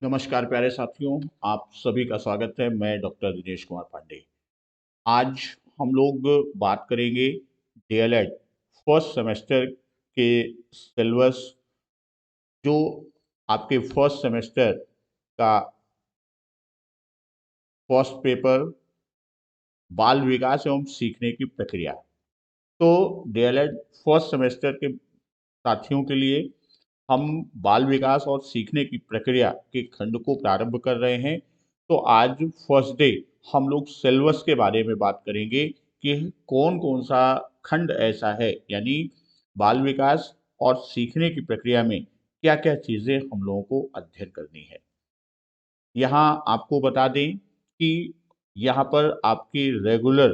नमस्कार प्यारे साथियों, आप सभी का स्वागत है। मैं डॉक्टर दिनेश कुमार पांडे। आज हम लोग बात करेंगे डीएलएड फर्स्ट सेमेस्टर के सिलेबस, जो आपके फर्स्ट सेमेस्टर का फर्स्ट पेपर बाल विकास एवं सीखने की प्रक्रिया। तो डीएलएड फर्स्ट सेमेस्टर के साथियों के लिए हम बाल विकास और सीखने की प्रक्रिया के खंड को प्रारंभ कर रहे हैं। तो आज फर्स्ट डे हम लोग सिलेबस के बारे में बात करेंगे कि कौन कौन सा खंड ऐसा है, यानी बाल विकास और सीखने की प्रक्रिया में क्या क्या चीज़ें हम लोगों को अध्ययन करनी है। यहाँ आपको बता दें कि यहाँ पर आपकी रेगुलर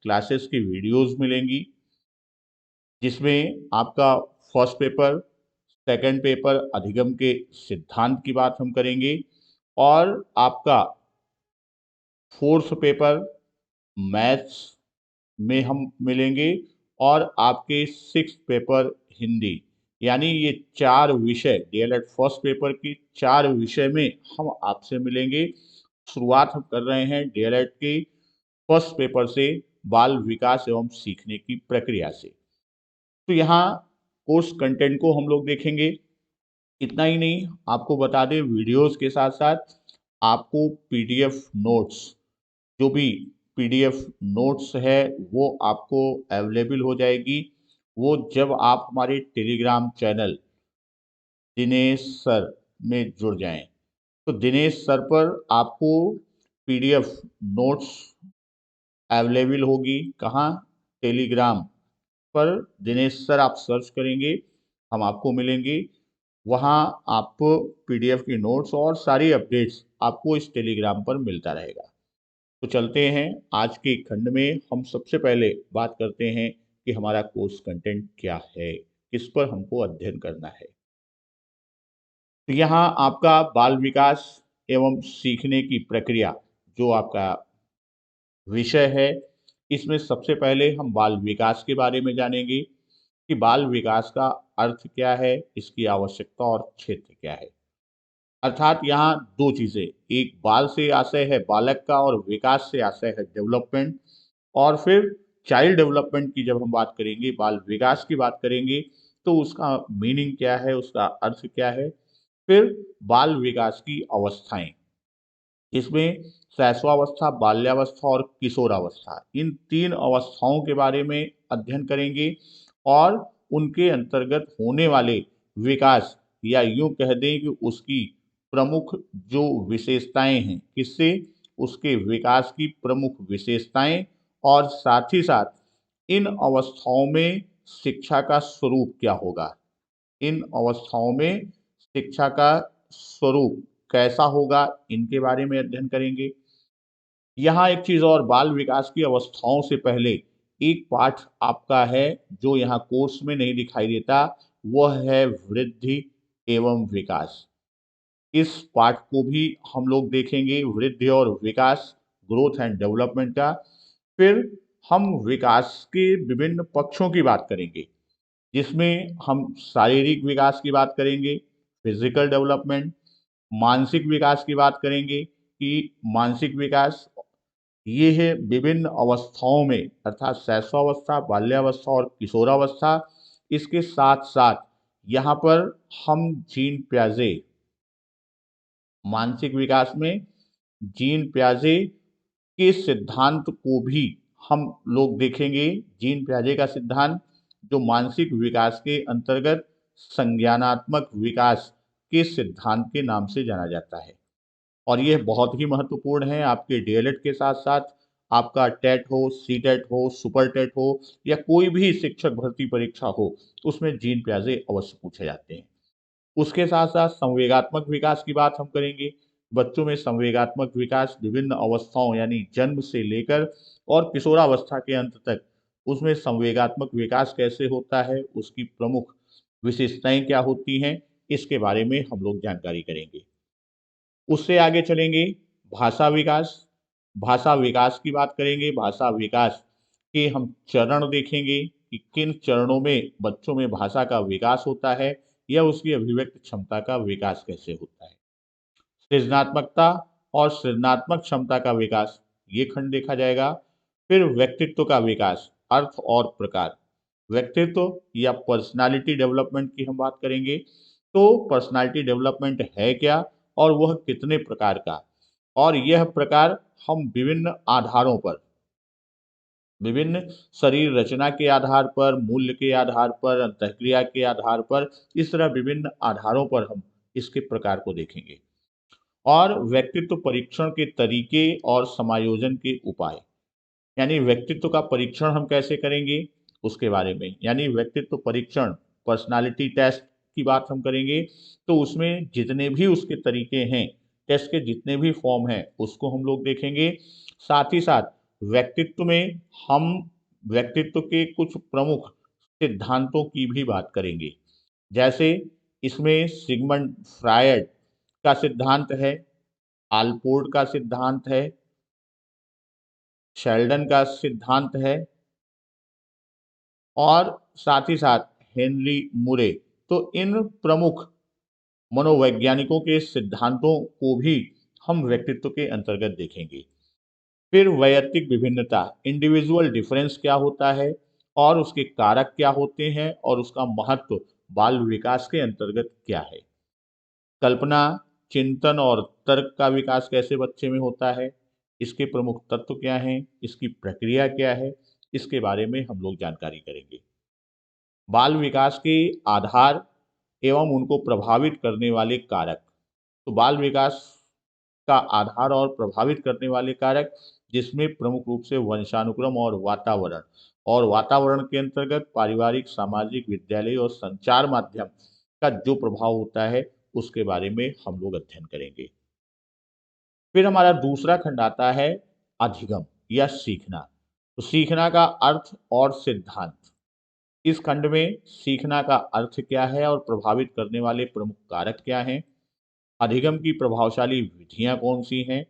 क्लासेस की वीडियोस मिलेंगी, जिसमें आपका फर्स्ट पेपर, सेकंड पेपर अधिगम के सिद्धांत की बात हम करेंगे, और आपका फोर्थ पेपर मैथ्स में हम मिलेंगे, और आपके सिक्स पेपर हिंदी। यानी ये चार विषय डीएलएड फर्स्ट पेपर की चार विषय में हम आपसे मिलेंगे। शुरुआत हम कर रहे हैं डीएलएड के फर्स्ट पेपर से, बाल विकास एवं सीखने की प्रक्रिया से। तो यहाँ कोर्स कंटेंट को हम लोग देखेंगे। इतना ही नहीं, आपको बता दें वीडियोस के साथ साथ आपको पीडीएफ नोट्स, जो भी पीडीएफ नोट्स है वो आपको अवेलेबल हो जाएगी। वो जब आप हमारे टेलीग्राम चैनल दिनेश सर में जुड़ जाएं, तो दिनेश सर पर आपको पीडीएफ नोट्स अवेलेबल होगी। कहाँ? टेलीग्राम पर दिनेश सर आप सर्च करेंगे, हम आपको मिलेंगे। वहाँ आप पीडीएफ की नोट्स और सारी अपडेट्स आपको इस टेलीग्राम पर मिलता रहेगा। तो चलते हैं आज के खंड में। हम सबसे पहले बात करते हैं कि हमारा कोर्स कंटेंट क्या है, किस पर हमको अध्ययन करना है। तो यहाँ आपका बाल विकास एवं सीखने की प्रक्रिया जो आपका विषय है, इसमें सबसे पहले हम बाल विकास के बारे में जानेंगे कि बाल विकास का अर्थ क्या है, इसकी आवश्यकता और क्षेत्र क्या है। अर्थात यहाँ दो चीज़ें, एक बाल से आशय है बालक का, और विकास से आशय है डेवलपमेंट। और फिर चाइल्ड डेवलपमेंट की जब हम बात करेंगे, बाल विकास की बात करेंगे, तो उसका मीनिंग क्या है, उसका अर्थ क्या है। फिर बाल विकास की अवस्थाएं, इसमें शैशवावस्था, बाल्यावस्था और किशोरावस्था, इन तीन अवस्थाओं के बारे में अध्ययन करेंगे, और उनके अंतर्गत होने वाले विकास, या यूं कह दें कि उसकी प्रमुख जो विशेषताएं हैं, किससे उसके विकास की प्रमुख विशेषताएं, और साथ ही साथ इन अवस्थाओं में शिक्षा का स्वरूप क्या होगा, इन अवस्थाओं में शिक्षा का स्वरूप कैसा होगा, इनके बारे में अध्ययन करेंगे। यहाँ एक चीज और, बाल विकास की अवस्थाओं से पहले एक पाठ आपका है जो यहाँ कोर्स में नहीं दिखाई देता, वह है वृद्धि एवं विकास। इस पाठ को भी हम लोग देखेंगे, वृद्धि और विकास, ग्रोथ एंड डेवलपमेंट का। फिर हम विकास के विभिन्न पक्षों की बात करेंगे, जिसमें हम शारीरिक विकास की बात करेंगे, फिजिकल डेवलपमेंट, मानसिक विकास की बात करेंगे कि मानसिक विकास, ये है विभिन्न अवस्थाओं में, अर्थात शैशवावस्था, बाल्यावस्था और किशोरावस्था। इसके साथ साथ यहाँ पर हम जीन प्याजे, मानसिक विकास में जीन प्याजे के सिद्धांत को भी हम लोग देखेंगे। जीन प्याजे का सिद्धांत जो मानसिक विकास के अंतर्गत संज्ञानात्मक विकास के सिद्धांत के नाम से जाना जाता है, और यह बहुत ही महत्वपूर्ण है। आपके डीएलएड के साथ साथ आपका टेट हो, सी टेट हो, सुपर टेट हो, या कोई भी शिक्षक भर्ती परीक्षा हो, उसमें जीन प्याजे अवश्य पूछे जाते हैं। उसके साथ साथ संवेगात्मक विकास की बात हम करेंगे। बच्चों में संवेगात्मक विकास विभिन्न अवस्थाओं, यानी जन्म से लेकर और किशोरावस्था के अंत तक, उसमें संवेगात्मक विकास कैसे होता है, उसकी प्रमुख विशेषताएं क्या होती हैं, इसके बारे में हम लोग जानकारी करेंगे। उससे आगे चलेंगे भाषा विकास। भाषा विकास की बात करेंगे। भाषा विकास के हम चरण देखेंगे कि किन चरणों में बच्चों में भाषा का विकास होता है, या उसकी अभिव्यक्ति क्षमता का विकास कैसे होता है। सृजनात्मकता और सृजनात्मक क्षमता का विकास, ये खंड देखा जाएगा। फिर व्यक्तित्व का विकास, अर्थ और प्रकार। व्यक्तित्व या पर्सनालिटी डेवलपमेंट की हम बात करेंगे, तो पर्सनालिटी डेवलपमेंट है क्या और वह कितने प्रकार का, और यह प्रकार हम विभिन्न आधारों पर, विभिन्न शरीर रचना के आधार पर, मूल्य के आधार पर, अंतःक्रिया के आधार पर, इस तरह विभिन्न आधारों पर हम इसके प्रकार को देखेंगे। और व्यक्तित्व परीक्षण के तरीके और समायोजन के उपाय, यानी व्यक्तित्व का परीक्षण हम कैसे करेंगे उसके बारे में, यानी व्यक्तित्व परीक्षण, पर्सनालिटी टेस्ट की बात हम करेंगे, तो उसमें जितने भी उसके तरीके हैं, टेस्ट के जितने भी फॉर्म हैं, उसको हम लोग देखेंगे। साथ ही साथ व्यक्तित्व में हम व्यक्तित्व के कुछ प्रमुख सिद्धांतों की भी बात करेंगे। जैसे इसमें सिगमंड फ्रायड का सिद्धांत है, आलपोर्ट का सिद्धांत है, शेल्डन का सिद्धांत है, और साथ ही साथ हेनरी मुरे। तो इन प्रमुख मनोवैज्ञानिकों के सिद्धांतों को भी हम व्यक्तित्व के अंतर्गत देखेंगे। फिर वैयक्तिक विभिन्नता, इंडिविजुअल डिफरेंस क्या होता है और उसके कारक क्या होते हैं और उसका महत्व बाल विकास के अंतर्गत क्या है। कल्पना, चिंतन और तर्क का विकास कैसे बच्चे में होता है, इसके प्रमुख तत्व क्या हैं, इसकी प्रक्रिया क्या है, इसके बारे में हम लोग जानकारी करेंगे। बाल विकास के आधार एवं उनको प्रभावित करने वाले कारक। तो बाल विकास का आधार और प्रभावित करने वाले कारक, जिसमें प्रमुख रूप से वंशानुक्रम और वातावरण के अंतर्गत पारिवारिक, सामाजिक, विद्यालय और संचार माध्यम का जो प्रभाव होता है, उसके बारे में हम लोग अध्ययन करेंगे। फिर हमारा दूसरा खंड आता है अधिगम या सीखना। तो सीखना का अर्थ और सिद्धांत। इस खंड में सीखना का अर्थ क्या है और प्रभावित करने वाले प्रमुख कारक क्या हैं, अधिगम की प्रभावशाली विधियां कौन सी हैं,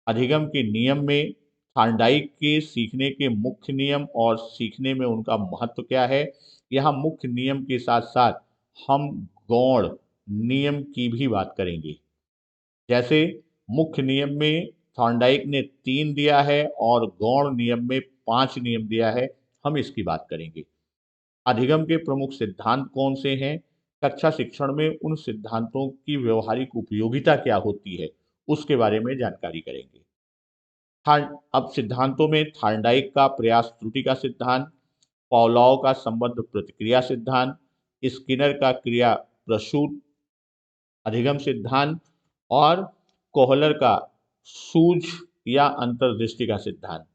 अधिगम के नियम में थार्नडाइक के सीखने के मुख्य नियम और सीखने में उनका महत्व क्या है। यहाँ मुख्य नियम के साथ साथ हम गौण नियम की भी बात करेंगे। जैसे मुख्य नियम में थॉर्नडाइक ने 3 दिया है और गौण नियम में 5 नियम दिया है, हम इसकी बात करेंगे। अधिगम के प्रमुख सिद्धांत कौन से हैं, कक्षा शिक्षण में उन सिद्धांतों की व्यवहारिक उपयोगिता क्या होती है, उसके बारे में जानकारी करेंगे। अब सिद्धांतों में थार्नडाइक का प्रयास त्रुटि का सिद्धांत, पावलोव का संबंध प्रतिक्रिया सिद्धांत, स्किनर का क्रिया प्रसूत अधिगम सिद्धांत और कोहलर का सूझ या अंतर्दृष्टि का सिद्धांत।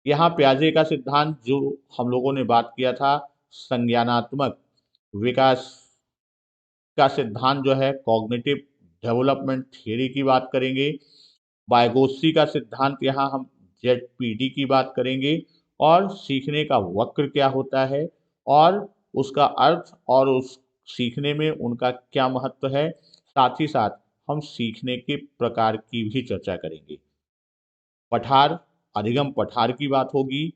यहाँ प्याजे का सिद्धांत जो हम लोगों ने बात किया था, संज्ञानात्मक विकास का सिद्धांत जो है, कॉग्निटिव डेवलपमेंट थियरी की बात करेंगे। बायगोत्स्की का सिद्धांत, यहाँ हम जेडपीडी की बात करेंगे। और सीखने का वक्र क्या होता है और उसका अर्थ और उस सीखने में उनका क्या महत्व है, साथ ही साथ हम सीखने के प्रकार की भी चर्चा करेंगे। पठार, अधिगम पठार की बात होगी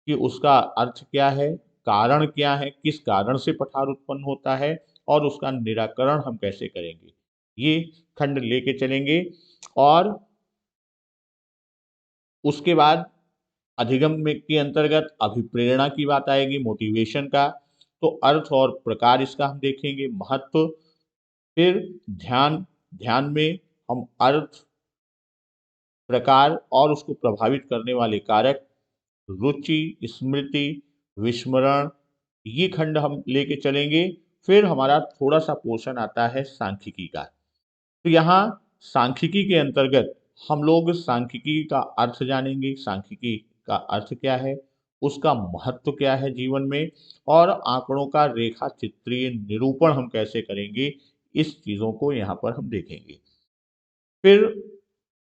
कि उसका अर्थ क्या है, कारण क्या है, किस कारण से पठार उत्पन्न होता है और उसका निराकरण हम कैसे करेंगे, ये खंड लेके चलेंगे। और उसके बाद अधिगम में के अंतर्गत अभिप्रेरणा की बात आएगी, मोटिवेशन का। तो अर्थ और प्रकार इसका हम देखेंगे, महत्व। फिर ध्यान, ध्यान में हम अर्थ, प्रकार और उसको प्रभावित करने वाले कारक, रुचि, स्मृति, विस्मरण, ये खंड हम लेके चलेंगे। फिर हमारा थोड़ा सा पोर्शन आता है सांख्यिकी का। तो यहाँ सांख्यिकी के अंतर्गत हम लोग सांख्यिकी का अर्थ जानेंगे, सांख्यिकी का अर्थ क्या है, उसका महत्व क्या है जीवन में, और आंकड़ों का रेखा चित्रीय निरूपण हम कैसे करेंगे, इस चीज़ों को यहाँ पर हम देखेंगे। फिर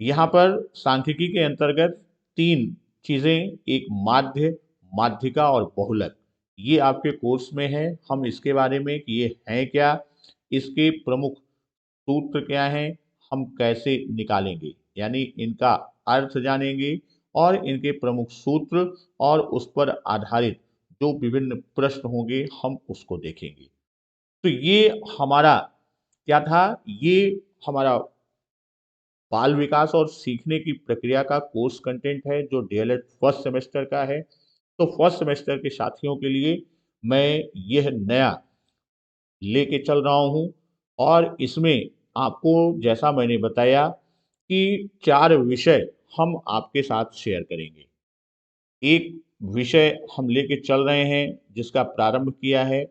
यहाँ पर सांख्यिकी के अंतर्गत 3 चीज़ें, एक माध्य, माध्यिका और बहुलक, ये आपके कोर्स में है। हम इसके बारे में कि ये हैं क्या, इसके प्रमुख सूत्र क्या हैं, हम कैसे निकालेंगे, यानी इनका अर्थ जानेंगे और इनके प्रमुख सूत्र और उस पर आधारित जो विभिन्न प्रश्न होंगे, हम उसको देखेंगे। तो ये हमारा क्या था, ये हमारा बाल विकास और सीखने की प्रक्रिया का कोर्स कंटेंट है जो डीएलएड फर्स्ट सेमेस्टर का है। तो फर्स्ट सेमेस्टर के साथियों के लिए मैं यह नया लेके चल रहा हूँ और इसमें आपको जैसा मैंने बताया कि 4 विषय हम आपके साथ शेयर करेंगे। एक विषय हम लेके चल रहे हैं जिसका प्रारंभ किया है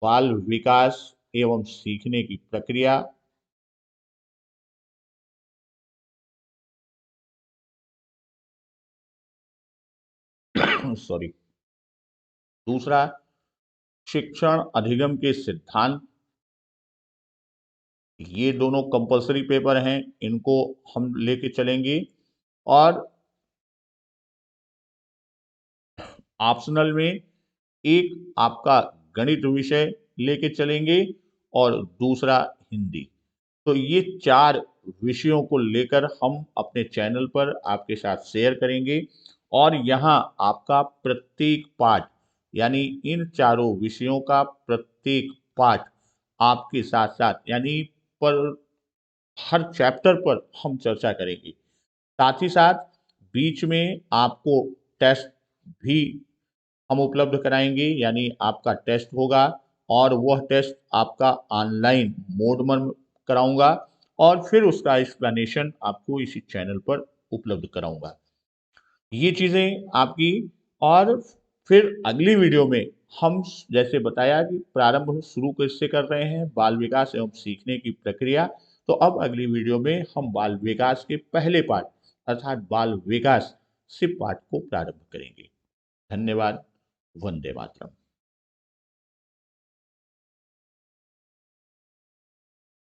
बाल विकास एवं सीखने की प्रक्रिया। सॉरी। दूसरा, शिक्षण अधिगम के सिद्धांत। ये दोनों कंपलसरी पेपर हैं, इनको हम लेके चलेंगे। और ऑप्शनल में एक आपका गणित विषय लेके चलेंगे और दूसरा हिंदी। तो ये 4 विषयों को लेकर हम अपने चैनल पर आपके साथ शेयर करेंगे और यहाँ आपका प्रत्येक पाठ यानी इन चारों विषयों का प्रत्येक पाठ आपके साथ साथ यानी पर हर चैप्टर पर हम चर्चा करेंगे। साथ ही साथ बीच में आपको टेस्ट भी हम उपलब्ध कराएंगे, यानी आपका टेस्ट होगा और वह टेस्ट आपका ऑनलाइन मोड में कराऊंगा और फिर उसका एक्सप्लेनेशन आपको इसी चैनल पर उपलब्ध कराऊंगा। ये चीज़ें आपकी। और फिर अगली वीडियो में हम जैसे बताया कि प्रारंभ शुरू कैसे कर रहे हैं बाल विकास एवं सीखने की प्रक्रिया। तो अब अगली वीडियो में हम बाल विकास के पहले पाठ अर्थात बाल विकास से पाठ को प्रारंभ करेंगे। धन्यवाद। वंदे मातरम।